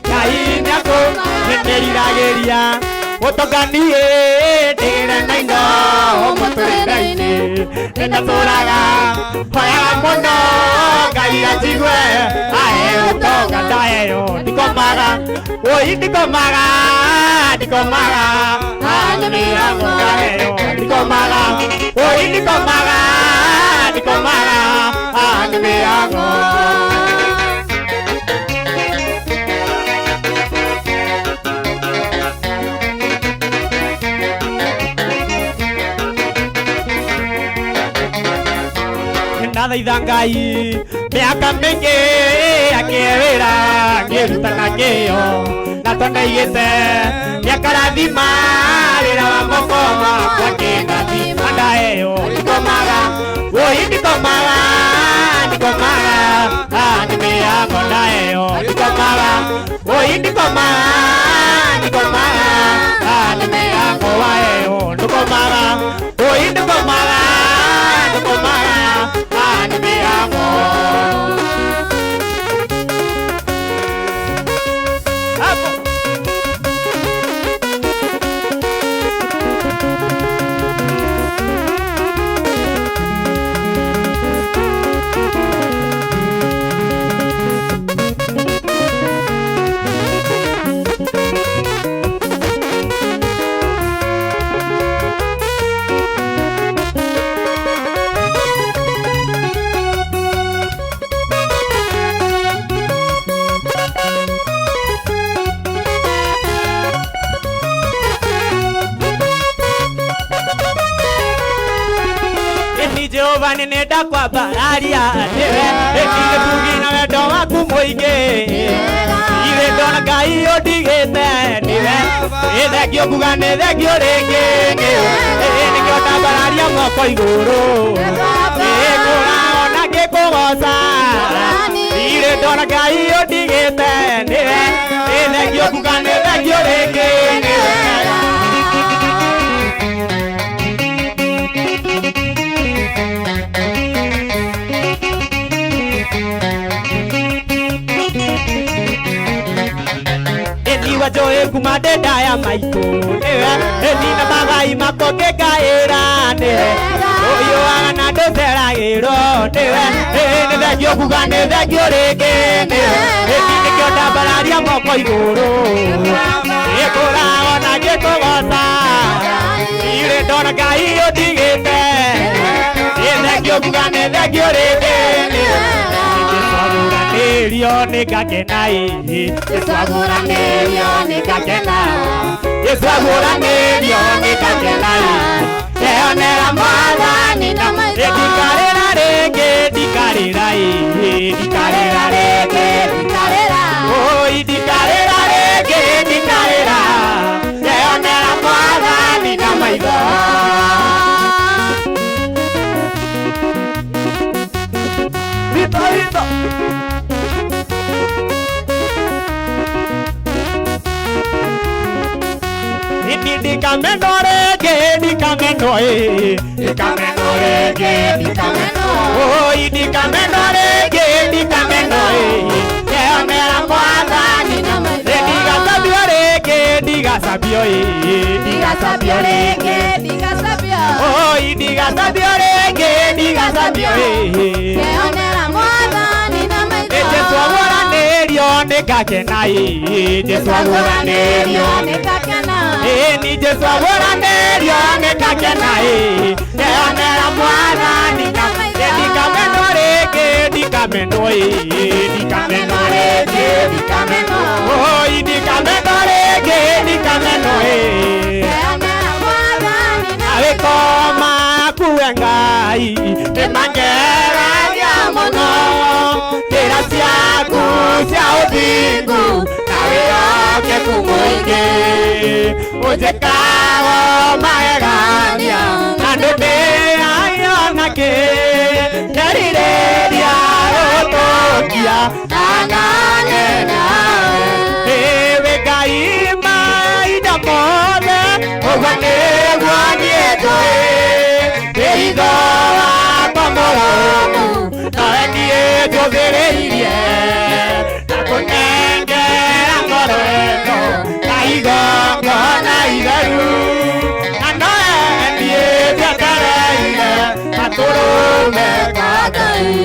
Ngai nĩakũmenyeragĩria ũtonganie ndĩgĩre na indo mũtũrĩre-inĩ nĩndatũraga hoyaga mũno Ngai anjigue ahe ũtonga ndaheo ndikomaga ũi ndikomaga nĩmĩrango ngaheo ndikomaga ũi ndikomaga nĩmĩrango nathaitha Ngai mĩaka mĩingĩ akĩwĩra ngĩrutaga kĩyo na tũndaigĩte nĩakarathima wĩra wa moko makwa kĩngathima ndaheo ndikomaga ũi ndikomaga nĩmĩrango ndaheo ndikomaga ũi ndikomaga nĩmĩrango waheo ndikomaga ũi ndikomaga nĩmĩrango Jehova nĩnenda kwambararia nĩwe ĩkire kugi na wendo waku mũingĩ ire ndona Ngai ũndigĩte nĩwe ĩthengio kuga nĩ thengio rĩngĩ nĩkĩo ndambararia moko igũrũ ĩkũra ona ngĩkũgoca ire ndona Ngai ũndigĩte nĩwe ĩthengio kuga nĩ thengio rĩngĩ joe kumade daya maito nina magai makoke kaera ne oyo ana do teragero ne vegio kugane vegio rege ne ni kyota bararia moko iguru ekora ona gekogosa ire dona Ngai odigete vegio kugane vegio rege ne Nika kenai, Yesagura nerio nika kenai, Yesagura nerio nika kenai, Leonera mala nina mai, Ekikarera rege ndikameno rĩngĩ ndikameno ndikameno rĩngĩ ndikameno ndikameno rĩngĩ ndikameno keonera mwathani na maitho ndigasabio rĩngĩ ndigasabio ndigasabio rĩngĩ ndigasabio ndigasabio rĩngĩ ndigasabio keonera mwathani na maitho Jeswaguranĩrio nĩngakena Jeswaguranĩrio nĩngakena ni Jeswaguranĩrio nĩngakena keonera mwathani na maitho ndikameno rĩngĩ ndikameno ndikameno rĩngĩ ndikameno ndikameno rĩngĩ ndikameno keonera mwathani na awĩkoma kuwe Ngai nĩmangeragia mũno njĩra ciaku cia ũthingu na wĩhokeku mũingĩ ũnjĩkaga magegania na ndũndĩayonakĩ nderirĩria gũtũkia na ng'ang'e nawe wĩ Ngai mahinda mothe ũguo nĩguo niĩ njũĩ wĩitho wakwa mũrũmu nawe niĩ njũthĩrĩirie na kũnengera ngoro ĩno na igongona itheru na nowe niĩ njetereire matũrũme kwa Ngai.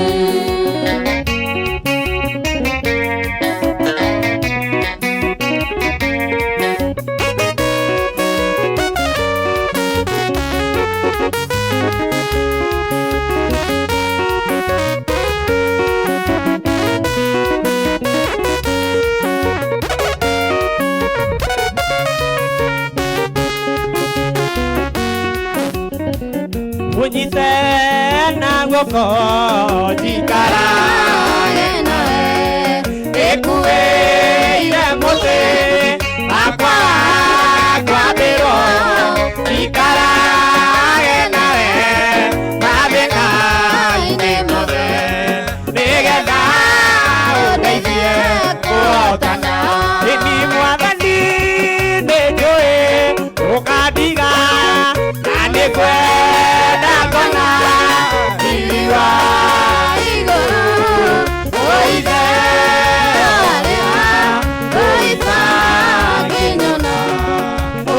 Unyite na guoko njikarage nawe ĩkuĩire mũtĩ wakwa kwambĩrwo njikarage nawe mathĩna-inĩ mothe nĩgetha ũndeithie kũhotana ĩni Mwathani nĩnjũĩ ũkandiga na nĩkwenda ngona iwa igũrũ ũithe arĩa ũitha kĩnyono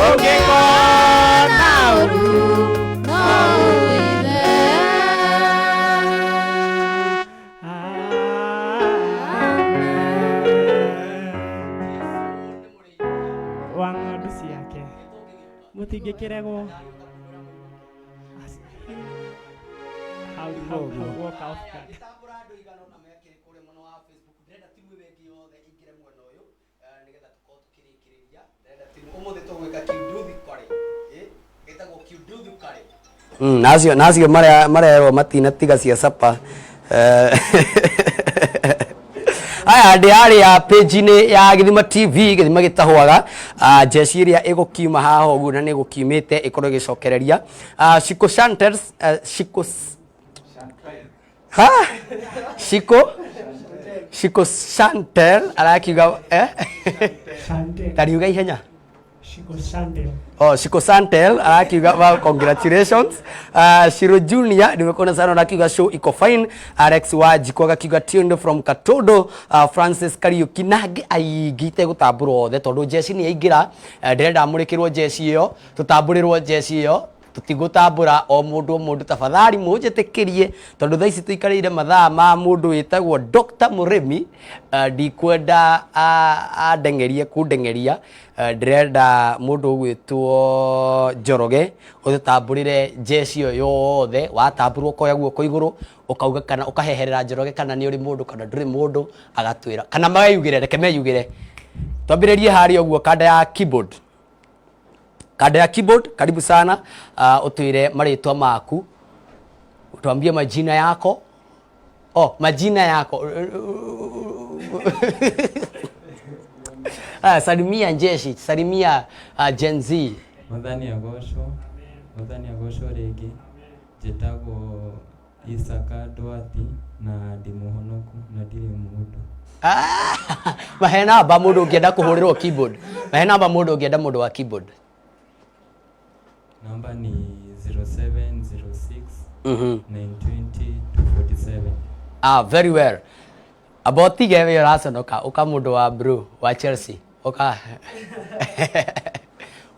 ũngĩkona ũru no ũithe wa ng'ondu ciake mũtingĩkĩregwo walk out that nacio marerwo matinatiga cia sapa aya ndĩ harĩa page-inĩ ya Gĩthima TV Gĩthima gĩtahwaga jeci ĩrĩa ĩgũkiuma haha ũguo na nĩ ĩgũkiumĩte ĩkorwo ĩgĩcokereria Shiko Chantel Shiko Chantel arakiuga tariuga ihenya Shiko Chantel Shiko Chantel arakiuga congratulations Shiro Junior nimekuona sana arakiuga show iko fine Alex Wajiko akakiuga tuned from Katodo Francis Kariuki nage aigite gutambũrwo othe tondu jeci ni yaingira ndirenda mũrĩkĩrwo jeci ĩyo tutambũrĩrwo jeci ĩyo tutigutambũra o mũndũ tafadhali mũnjĩtĩkĩrie tondu thaa ici tuikarĩire mathaa ma mũndũ wĩtagwo Dr. Mũrĩmi ndikwenda andengerie kundengeria ndĩrenda mũndũ ũgwĩtwo Njoroge ũtambũrĩre jeci ĩyo yothe watambũrwo koya guoko igũrũ ukauga kana ukaheherera Njoroge kana nĩ ũrĩ mũndũ kana ndũrĩ mũndũ agatwĩra kana magayugĩre reke meyugĩre twambĩrĩrie harĩa ũguo kanda ya keyboard karibu sana utwire marĩtwa maku utuambie majina yako majina yako salimia Njeshi salimia Gen Z Mwathani agocwo rĩngĩ njĩtagwo Isaka Dwati na ndĩ mũhonoku na ndirĩ mũndũ mahe namba mũndũ ũngĩenda kũhũrĩrwo keyboard mahe namba mũndũ ũngĩenda mũndũ wa keyboard Namba ni 0706 920 247. Very well. About the game you're asking, Oka Mudoa bro, wa Chelsea. Oka.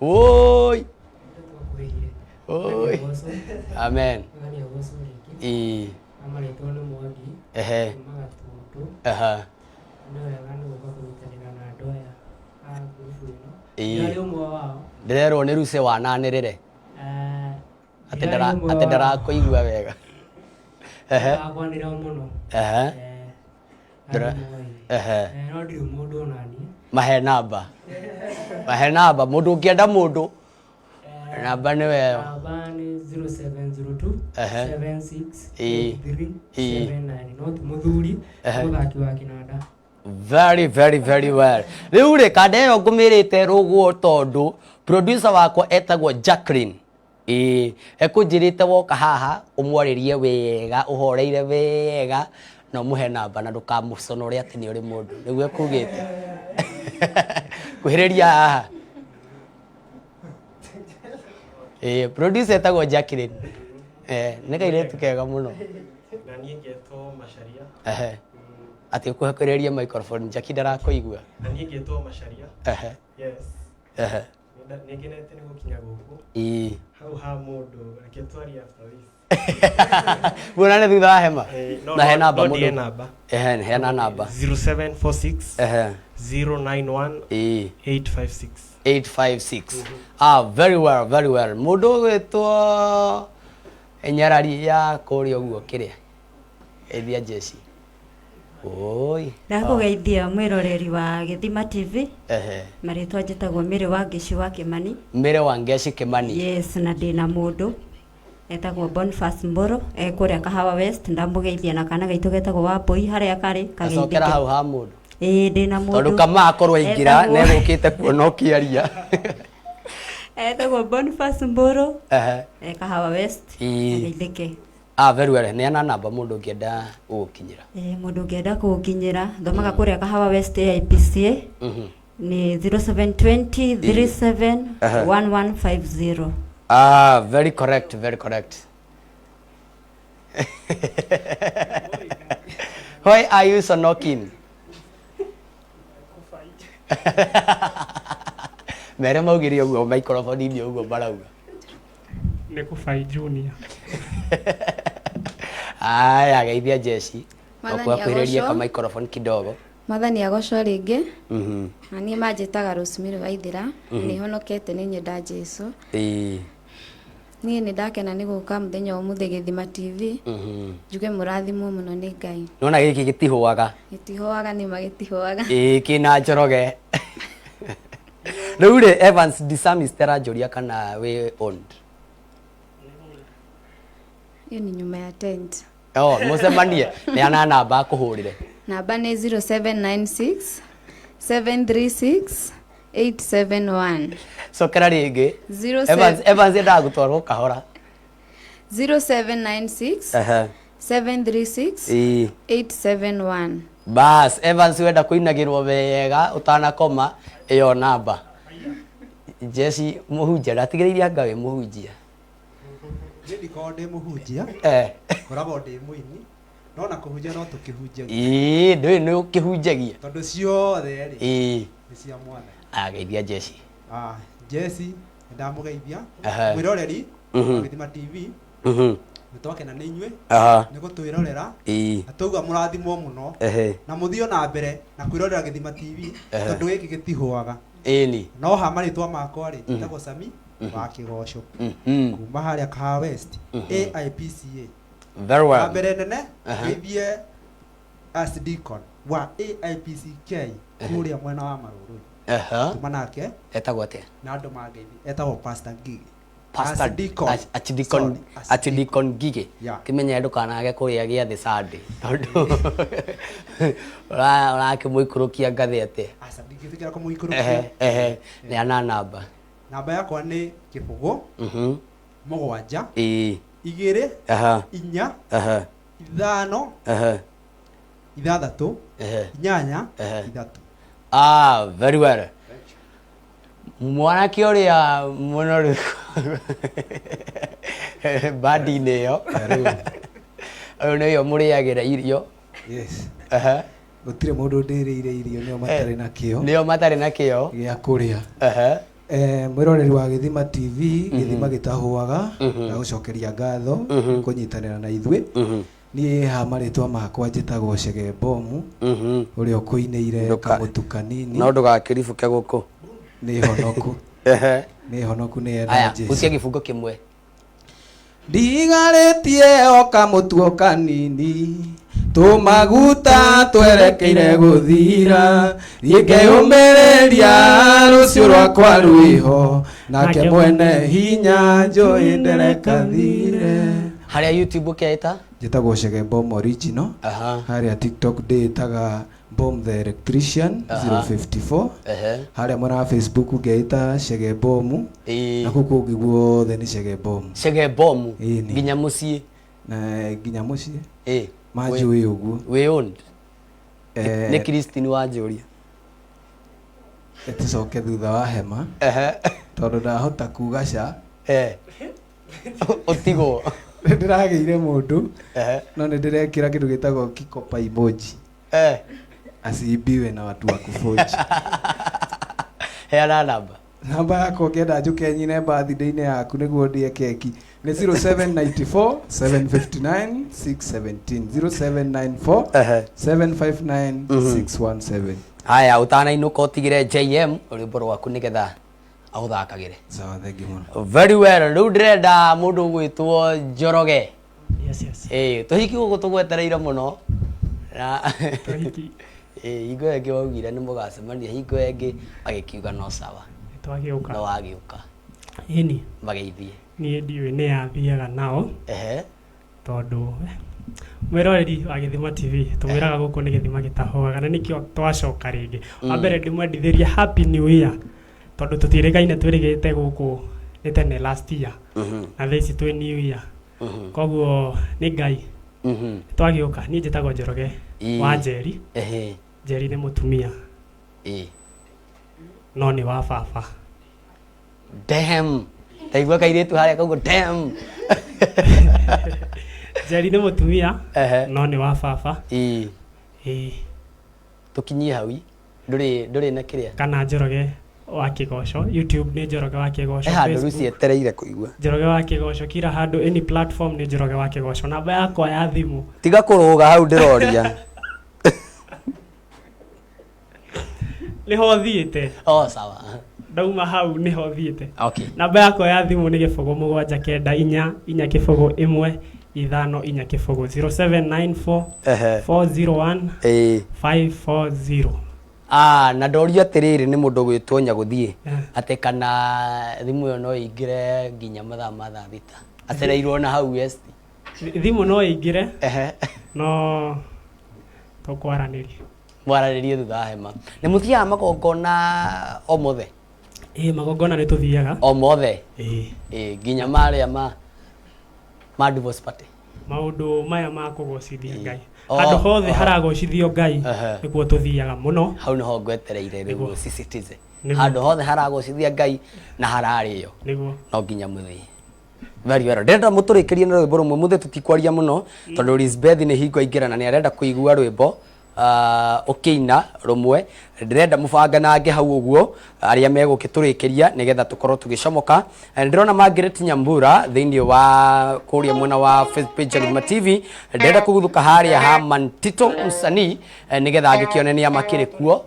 Oi. Oi. Amen. Ndirero nä ruce wananä rä atä ndarakå igua wega mahe namba må ndå å kä enda må ndå namba nä weo very well rä u rä kanda ä yo ngå mä rä te rå guo tondå producer wakwa etagwo Jacqueline ekå njä rä te woka haha å mwarä rie wega å horeire wega na må he namba na ndå kamå conore atä nä å rä må ndå nä guo ekugä te kwä hä rä ria haha producer etagwo Jacqueline nä kairä tu kega må no atä å kå hekä rä ria microphone Jackie ndarakå igua buona nä thutha wa hema na he namba må ndå heana namba 0746 091 856 very well må ndå å gwä two enyarari ya kå rä a å guo kä rä a geithia Jesi oi ndakå geithia mwäroreri wa Githima TV marĩtwa njĩtagwo Mĩrĩ wa Ngeci wa Kĩmani Mĩrĩ wa Ngeci Kĩmani yes na ndĩ na mũndũ etagwo Boniface Mboro kũrĩa Kahawa West ndamũ geithia na kana gaitũ getagwo Wambũi harĩa karĩ kageithia hau ha mũndũ ndĩ na mũndũ tondũ kama akorwo aingĩra na egũkĩte kuona ũkĩaria etagwo Boniface Mboro Kahawa West geithĩke very well neana namba mundu ngienda gukinyira mundu ngienda gukinyira thomaga kuria Kahawa West IPCA ni 0720 37 1150 very correct why are you so knocking mere maugire uguo microphone ni uguo barauga nä kå bai junior aya geithia Jesi kwa kwĩrĩria ka microphone kidogo Mwathani agocwo rĩngĩ na niĩ manjĩtaga Rosemary Waithĩra nĩ honokete nĩ nyenda Jesũ niĩ nĩ ndakena nĩ gũka mũthenya wa ũmũthĩ Githima TV njuge mũrathimwo mũno nĩ Ngai nona gĩkĩ gĩtihũaga nĩ magĩtihũaga kĩna njoroge rĩu rĩ Evans Disamis teranjũria kana wĩ owned hiyo ni nyuma ya tent mũcemanie neana namba akũhũrĩre namba nĩ 0796 736 871 cokera rĩngĩ Evans endaga gũtwarwo kahora 0796 736 871 bas Evans wenda kũinagĩrwo wega ũtanakoma ĩyo namba Jesi mũhunjia ndatigĩrĩire anga wĩ mũhunjia ndikorwo ndĩ mũhunjia koragwo ndĩ mũini no na kũhunjia no tũkĩhunjagia ndũĩ nĩ ũkĩhunjagia tondũ ciothe rĩ nĩ cia Mwathani geithia Jesi Jesi ndamũgeithia mwĩroreri Githima TV nĩ twakena nĩ inyuĩ nĩ gũtwĩrorera na twauga mũrathimwo mũno na mũthio na mbere na kwĩrorera Githima TV tondũ gĩkĩ gĩtihũaga no ha marĩtwa makwa rĩ njĩtagwo Sami wa Kĩgoco kuma harĩa Kahawa West AIPCA very well mbere nene geithie as deacon wa AIPCK kũrĩa mwena wa Marũrũ tuma nake etagwo atĩa na andũ mangeithi etagwo Pastor Ngigi Deacon Ngigi kĩmenya ndũkanage kũrĩa gĩathĩ Sunday tondũ ũrakĩmũikũrũkia ngathĩ atĩa ndingĩtĩkĩra kũmũikũrũkia neana namba yakwa nĩ 0 7 2 4 5 6 8 3 very well mwanake ũrĩa mũnoru Badi neo. Neo muriagira irio. Yes. Gutire mundu ndirire irio nio matari na kio. Nio matari na kio. Gia kuria. Mwiroreri wa Githima TV, Githima gitahuaga na gucokeria ngatho kunyitanira na ithwe. Niĩ ha marĩtwa makwa njĩtagwo Chege Bomu ũrĩa ũkũinĩire kamutukanini no ndũgakĩribũke gũkũ nĩ honoku nĩ honoku nĩ enda Jesu aya ucie gĩbungo kĩmwe ndigarĩtie o kamutuo kanini tumaguta twerekeire guthira ngeyũmĩrĩria rũciũ rwakwa rwĩho nake mwene hinya njũĩ nderekathire harĩa YouTube ũkĩita njĩtagwo Chege Bomb Original harĩa TikTok ndĩtaga Bomb the Electrician 054 harĩa mwena wa Facebook ngĩita Chege Bomb na kũkũ ũngĩ guothe nĩ Chege Bomb Chege Bomb nginya mũciĩ na nginya mũciĩ manjũĩ ũguo we owned nĩ Christine wanjũria eticoke thutha wa hema tondũ ndahota kuga ca ũtigwo ndĩragĩire mũndũ no nĩ ndĩrekĩra kĩndũ gĩtagwo kikopa emoji asimbiwe na watu wa kufoji heana namba yako ũngĩenda njũke nyine birthday-inĩ yaku nĩguo ndĩe keki nĩ 0794 759 617 0794 759 617 haya utanainũka ũtigire JM rwĩmbo rwaku nĩgetha aũthakagĩre sawa thank you muno very well rĩu ndĩrenda mũndũ gwĩtwo Njoroge yes tũhiki gũkũ tũgwetereire mũno na tũhiki hingo ĩngĩ waugire nĩ mũgacemania hingo ĩngĩ agĩkiuga no sawa twagĩũka no wagĩũka ini mageithie niĩ ndiũĩ nĩ yathiaga nao tondũ mwĩroreri wa Githima TV tũmwĩraga gũkũ nĩ Githima gĩtahuaga na nĩkĩo twacoka rĩngĩ wa mbere ndĩmwendithĩrie happy new year tondũ tũtirĩgaine twĩrĩgĩte gũkũ nĩ tene last year na thaa ici twĩ new year koguo nĩ Ngai twagĩũka niĩ njĩtagwo Njoroge wa Njeri Njeri nĩ mũtumia no nĩ wa baba damn taigua kairĩtu harĩa kaugo damn Njeri nĩ mũtumia no nĩ wa baba tũkinyie hau ndũrĩ na kĩrĩa kana Njoroge wa Kĩgoco YouTube nĩ Njoroge wa Kĩgoco handũ rucietereire kũigua Njoroge wa Kĩgoco kila handũ any platform nĩ Njoroge wa Kĩgoco namba yakwa ya thimũ tiga kũrũga hau ndĩroria nĩho thiĩte sawa ndauma hau nĩho thiĩte okay namba yakwa ya thimũ nĩ 0794 540 na ndorio atĩrĩrĩ nĩ mũndũ gwĩtwo Nyagũthiĩ atĩ kana thimũ ĩyo no ĩingĩre nginya mathaa ma thaa thita acereirwo na hau west thimũ no ĩingĩre no tũkwaranĩria mwaranĩrie thutha wa hema nĩ mũthiaga magongona o mothe magongona nĩ tũthiaga o mothe nginya marĩa ma divorce party maũndũ maya ma kũgocithia Ngai handũ hothe haragocithio Ngai nĩkuo tũthiaga mũno hau nĩho ngwetereire rĩu citizen handũ hothe haragocithia Ngai na hararĩo nĩguo no nginya mũthĩ very well ndĩrenda mũtũrĩkĩrie na rwĩmbo rũmwe mũthĩ tũtikwaria mũno tondũ Lisbeth nĩ hingo aingĩra na nĩ arenda kũigua rwĩmbo ũkĩina rũmwe ndĩrenda mũbanga nangĩ hau ũguo arĩa megũkĩtũrĩkĩria nĩgetha tũkorwo tũgĩcomoka ndĩrona Margaret Nyambura thĩinĩ wa kũrĩa mwena wa Facebook page ya Githima TV ndĩrenda kũguthũka harĩa ha Mantito msanii nĩgetha agĩkĩone nĩ amakĩrĩ kuo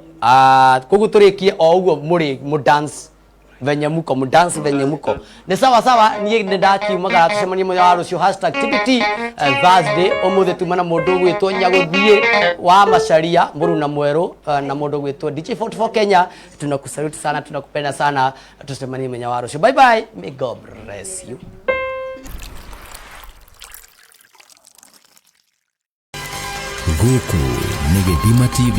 koguo tũrĩkie o ũguo mũrĩ mũdance venye muko ni sawa sawa niĩ nĩ ndakiumagara tũcemanie mũthenya wa rũciũ #TBT Thursday ũmũthĩ tuma na mũndũ gwĩtwo Nyagũthiĩ wa Macharia Mũruna Mwerũ na mũndũ gwĩtwo DJ44 Kenya tunakusalute sana tunakupenda sana tũcemanie mũthenya wa rũciũ bye bye may God bless you gũkũ nĩ Githima TV